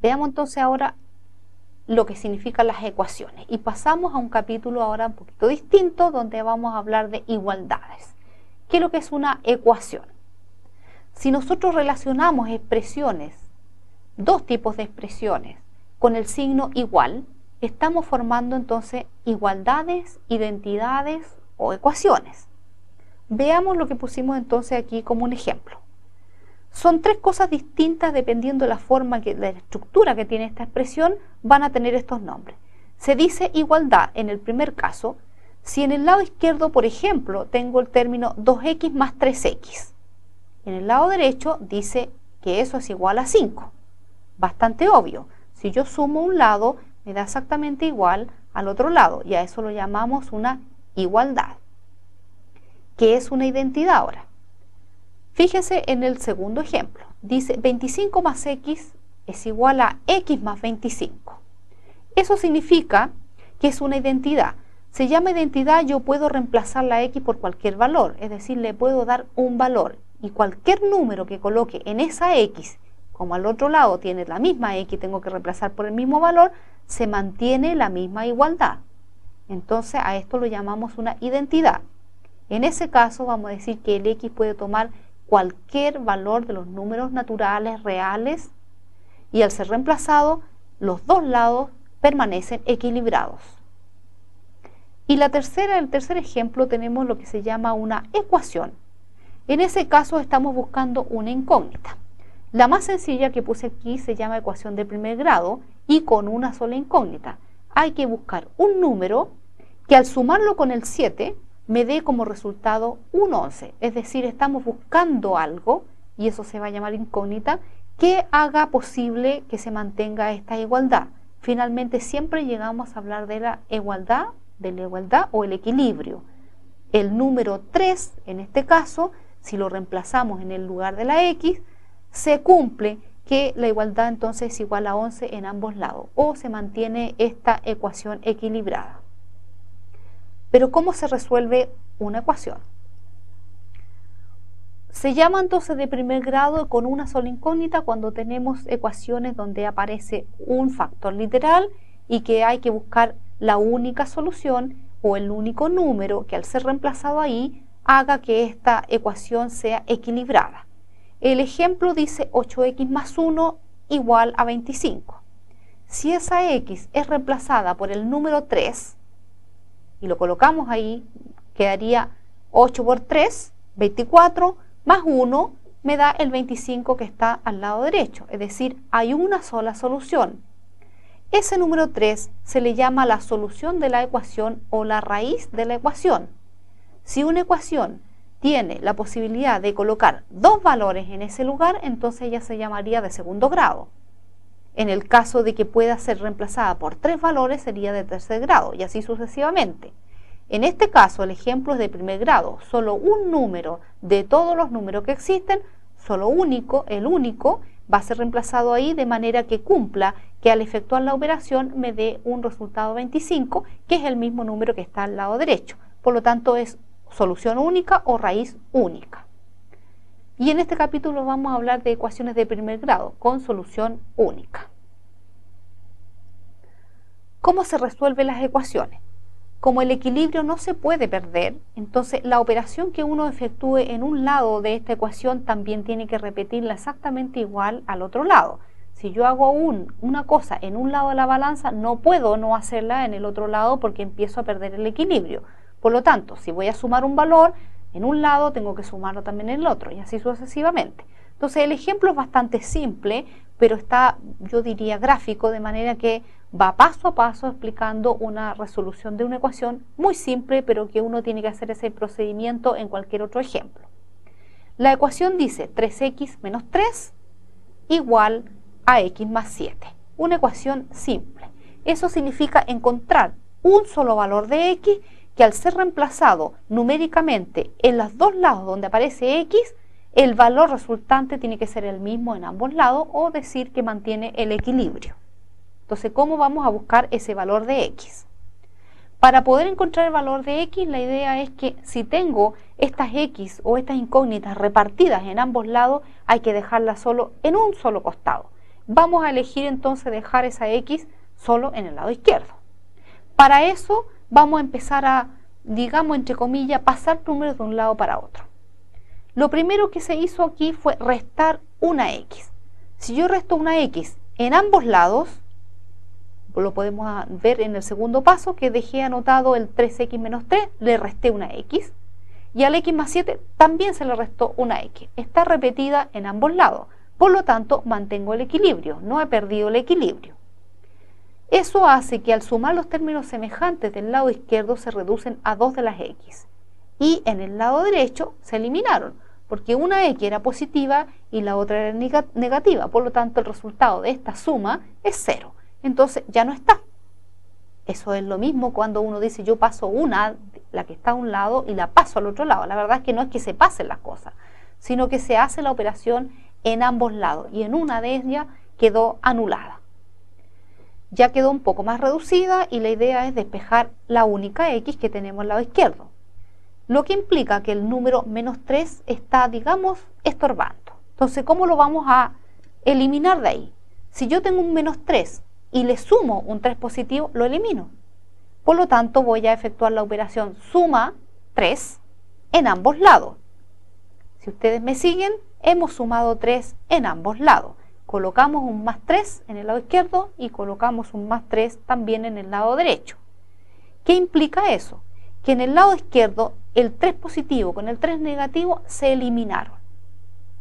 Veamos entonces ahora lo que significan las ecuaciones y pasamos a un capítulo ahora un poquito distinto donde vamos a hablar de igualdades. ¿Qué es lo que es una ecuación? Si nosotros relacionamos expresiones, dos tipos de expresiones, con el signo igual, estamos formando entonces igualdades, identidades o ecuaciones. Veamos lo que pusimos entonces aquí como un ejemplo. Son tres cosas distintas dependiendo de la forma, de la estructura que tiene esta expresión, van a tener estos nombres. Se dice igualdad en el primer caso, si en el lado izquierdo, por ejemplo, tengo el término 2x más 3x. En el lado derecho dice que eso es igual a 5. Bastante obvio. Si yo sumo un lado, me da exactamente igual al otro lado, y a eso lo llamamos una igualdad. ¿Qué es una identidad ahora? Fíjense en el segundo ejemplo. Dice 25 más x es igual a x más 25. Eso significa que es una identidad. Se llama identidad, yo puedo reemplazar la x por cualquier valor, es decir, le puedo dar un valor. Y cualquier número que coloque en esa x, como al otro lado tiene la misma x, tengo que reemplazar por el mismo valor, se mantiene la misma igualdad. Entonces a esto lo llamamos una identidad. En ese caso vamos a decir que el x puede tomar cualquier valor de los números naturales reales y al ser reemplazado los dos lados permanecen equilibrados. Y el tercer ejemplo tenemos lo que se llama una ecuación. En ese caso estamos buscando una incógnita. La más sencilla que puse aquí se llama ecuación de primer grado y con una sola incógnita. Hay que buscar un número que al sumarlo con el 7 me dé como resultado un 11, es decir, estamos buscando algo, y eso se va a llamar incógnita, que haga posible que se mantenga esta igualdad. Finalmente siempre llegamos a hablar de la igualdad o el equilibrio. El número 3, en este caso, si lo reemplazamos en el lugar de la x, se cumple que la igualdad entonces es igual a 11 en ambos lados, o se mantiene esta ecuación equilibrada. Pero ¿cómo se resuelve una ecuación? Se llama entonces de primer grado con una sola incógnita cuando tenemos ecuaciones donde aparece un factor literal y que hay que buscar la única solución o el único número que al ser reemplazado ahí haga que esta ecuación sea equilibrada. El ejemplo dice 8x más 1 igual a 25. Si esa x es reemplazada por el número 3, y lo colocamos ahí, quedaría 8 por 3, 24, más 1 me da el 25 que está al lado derecho, es decir, hay una sola solución. Ese número 3 se le llama la solución de la ecuación o la raíz de la ecuación. Si una ecuación tiene la posibilidad de colocar dos valores en ese lugar, entonces ella se llamaría de segundo grado. En el caso de que pueda ser reemplazada por 3 valores, sería de tercer grado, y así sucesivamente. En este caso, el ejemplo es de primer grado. Solo un número de todos los números que existen, el único, va a ser reemplazado ahí de manera que cumpla que al efectuar la operación me dé un resultado 25, que es el mismo número que está al lado derecho. Por lo tanto, es solución única o raíz única. Y en este capítulo vamos a hablar de ecuaciones de primer grado con solución única. ¿Cómo se resuelven las ecuaciones? Como el equilibrio no se puede perder, entonces la operación que uno efectúe en un lado de esta ecuación también tiene que repetirla exactamente igual al otro lado. Si yo hago una cosa en un lado de la balanza, no puedo no hacerla en el otro lado porque empiezo a perder el equilibrio. Por lo tanto, si voy a sumar un valor en un lado, tengo que sumarlo también en el otro, y así sucesivamente. Entonces el ejemplo es bastante simple, pero está, yo diría, gráfico, de manera que va paso a paso explicando una resolución de una ecuación muy simple, pero que uno tiene que hacer ese procedimiento en cualquier otro ejemplo. La ecuación dice 3x menos 3 igual a x más 7. Una ecuación simple. Eso significa encontrar un solo valor de x que al ser reemplazado numéricamente en los dos lados donde aparece x, el valor resultante tiene que ser el mismo en ambos lados, o decir que mantiene el equilibrio. Entonces, ¿cómo vamos a buscar ese valor de x? Para poder encontrar el valor de x, la idea es que si tengo estas x o estas incógnitas repartidas en ambos lados, hay que dejarlas solo en un solo costado. Vamos a elegir entonces dejar esa x solo en el lado izquierdo. Para eso vamos a empezar a, digamos entre comillas, pasar números de un lado para otro. Lo primero que se hizo aquí fue restar una x. Si yo resto una x en ambos lados, lo podemos ver en el segundo paso, que dejé anotado el 3x menos 3, le resté una x, y al x más 7 también se le restó una x. Está repetida en ambos lados, por lo tanto mantengo el equilibrio, no he perdido el equilibrio. Eso hace que al sumar los términos semejantes del lado izquierdo se reducen a 2 de las x, y en el lado derecho se eliminaron, porque una x era positiva y la otra era negativa, por lo tanto el resultado de esta suma es 0. Entonces ya no está. Eso es lo mismo cuando uno dice yo paso una, la que está a un lado, y la paso al otro lado. La verdad es que no es que se pasen las cosas, sino que se hace la operación en ambos lados y en una de ellas quedó anulada. Ya quedó un poco más reducida y la idea es despejar la única x que tenemos al lado izquierdo. Lo que implica que el número menos 3 está, digamos, estorbando. Entonces, ¿cómo lo vamos a eliminar de ahí? Si yo tengo un menos 3 y le sumo un 3 positivo, lo elimino. Por lo tanto, voy a efectuar la operación suma 3 en ambos lados. Si ustedes me siguen, hemos sumado 3 en ambos lados. Colocamos un más 3 en el lado izquierdo y colocamos un más 3 también en el lado derecho. ¿Qué implica eso? Que en el lado izquierdo el 3 positivo con el 3 negativo se eliminaron.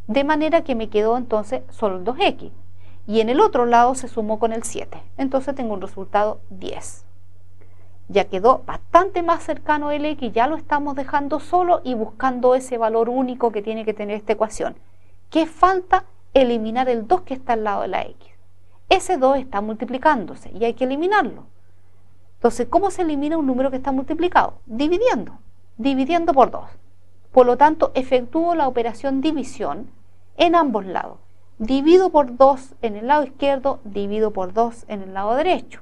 De manera que me quedó entonces solo el 2x. Y en el otro lado se sumó con el 7. Entonces tengo un resultado 10. Ya quedó bastante más cercano el x, ya lo estamos dejando solo y buscando ese valor único que tiene que tener esta ecuación. ¿Qué falta? Eliminar el 2 que está al lado de la x. Ese 2 está multiplicándose y hay que eliminarlo. Entonces, ¿cómo se elimina un número que está multiplicado? Dividiendo por 2. Por lo tanto, efectúo la operación división en ambos lados. Divido por 2 en el lado izquierdo, divido por 2 en el lado derecho.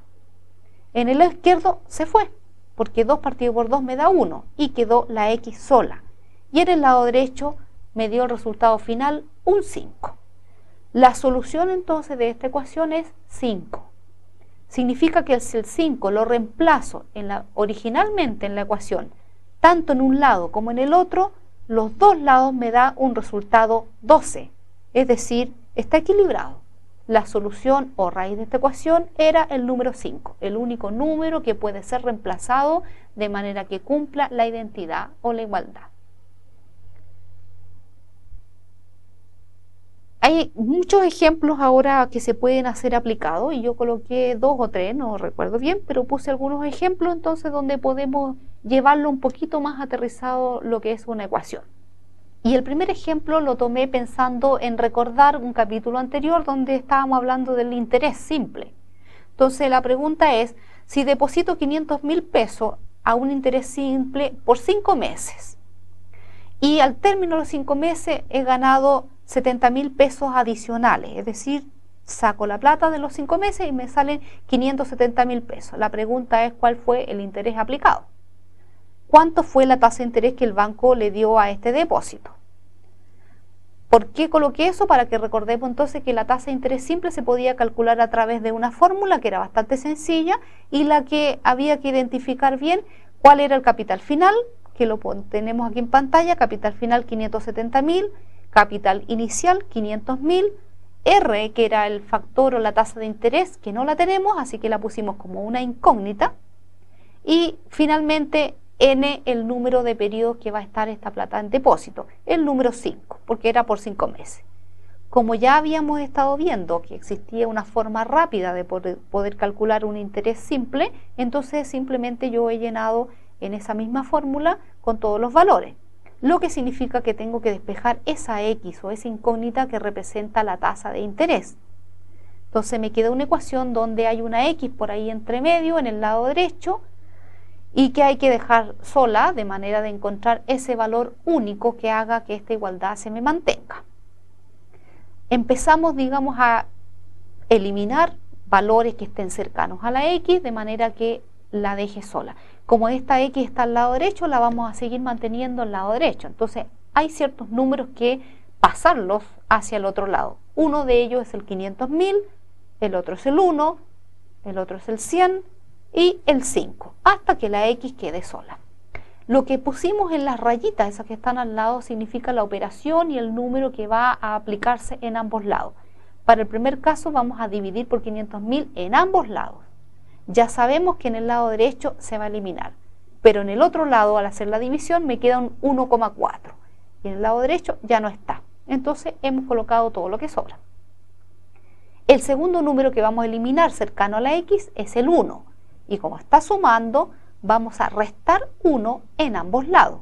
En el lado izquierdo se fue, porque 2 partido por 2 me da 1 y quedó la x sola. Y en el lado derecho me dio el resultado final, un 5. La solución entonces de esta ecuación es 5. Significa que si el 5 lo reemplazo originalmente en la ecuación, tanto en un lado como en el otro, los dos lados me da un resultado 12. Es decir, está equilibrado. La solución o raíz de esta ecuación era el número 5, el único número que puede ser reemplazado de manera que cumpla la identidad o la igualdad. Hay muchos ejemplos ahora que se pueden hacer aplicados y yo coloqué 2 o 3, no recuerdo bien, pero puse algunos ejemplos entonces donde podemos llevarlo un poquito más aterrizado lo que es una ecuación. Y el primer ejemplo lo tomé pensando en recordar un capítulo anterior donde estábamos hablando del interés simple. Entonces la pregunta es, si deposito 500.000 pesos a un interés simple por 5 meses y al término de los 5 meses he ganado 70.000 pesos adicionales, es decir, saco la plata de los 5 meses y me salen 570.000 pesos. La pregunta es cuál fue el interés aplicado. ¿Cuánto fue la tasa de interés que el banco le dio a este depósito? ¿Por qué coloqué eso? Para que recordemos entonces que la tasa de interés simple se podía calcular a través de una fórmula que era bastante sencilla y la que había que identificar bien cuál era el capital final, que lo tenemos aquí en pantalla, capital final 570.000, capital inicial 500.000, R, que era el factor o la tasa de interés, que no la tenemos, así que la pusimos como una incógnita, y finalmente N, el número de periodos que va a estar esta plata en depósito, el número 5, porque era por 5 meses. Como ya habíamos estado viendo que existía una forma rápida de poder calcular un interés simple, entonces simplemente yo he llenado en esa misma fórmula con todos los valores, lo que significa que tengo que despejar esa X o esa incógnita que representa la tasa de interés. Entonces me queda una ecuación donde hay una X por ahí entre medio en el lado derecho, y que hay que dejar sola de manera de encontrar ese valor único que haga que esta igualdad se me mantenga. Empezamos, a eliminar valores que estén cercanos a la X, de manera que la deje sola. Como esta X está al lado derecho, la vamos a seguir manteniendo al lado derecho. Entonces hay ciertos números que pasarlos hacia el otro lado. Uno de ellos es el 500.000, el otro es el 1, el otro es el 100 y el 5, hasta que la X quede sola. Lo que pusimos en las rayitas, esas que están al lado, significa la operación y el número que va a aplicarse en ambos lados. Para el primer caso vamos a dividir por 500.000 en ambos lados. Ya sabemos que en el lado derecho se va a eliminar, pero en el otro lado, al hacer la división, me queda un 1,4 y en el lado derecho ya no está. Entonces hemos colocado todo lo que sobra. El segundo número que vamos a eliminar cercano a la X es el 1, y como está sumando, vamos a restar 1 en ambos lados.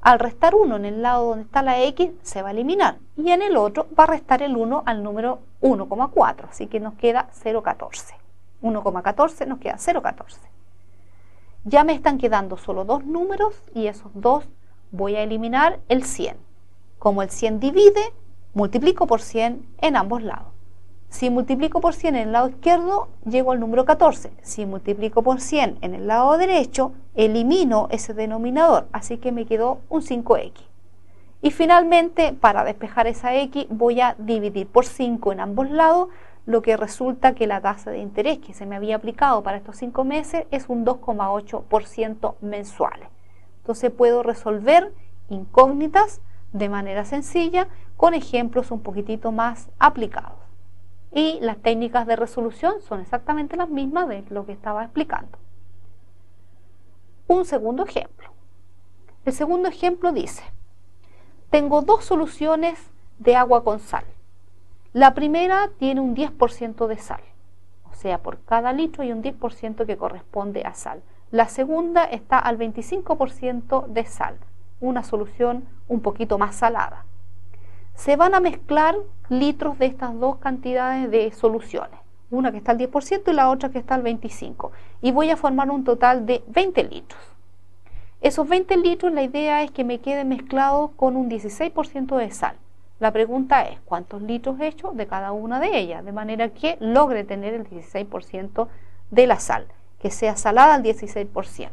Al restar 1 en el lado donde está la X, se va a eliminar, y en el otro va a restar el 1 al número 1,4, así que nos queda 0,14. 1,14 nos queda 0,14. Ya me están quedando solo dos números, y esos dos voy a eliminar el 100. Como el 100 divide, multiplico por 100 en ambos lados. Si multiplico por 100 en el lado izquierdo, llego al número 14. Si multiplico por 100 en el lado derecho, elimino ese denominador, así que me quedó un 5x. Y finalmente, para despejar esa x, voy a dividir por 5 en ambos lados, lo que resulta que la tasa de interés que se me había aplicado para estos 5 meses es un 2,8% mensuales. Entonces puedo resolver incógnitas de manera sencilla con ejemplos un poquitito más aplicados. Y las técnicas de resolución son exactamente las mismas de lo que estaba explicando. Un segundo ejemplo. El segundo ejemplo dice: tengo dos soluciones de agua con sal. La primera tiene un 10% de sal, o sea, por cada litro hay un 10% que corresponde a sal. La segunda está al 25% de sal, una solución un poquito más salada. Se van a mezclar litros de estas dos cantidades de soluciones, una que está al 10% y la otra que está al 25%, y voy a formar un total de 20 litros. Esos 20 litros, la idea es que me queden mezclados con un 16% de sal. La pregunta es, ¿cuántos litros he hecho de cada una de ellas? De manera que logre tener el 16% de la sal, que sea salada al 16%.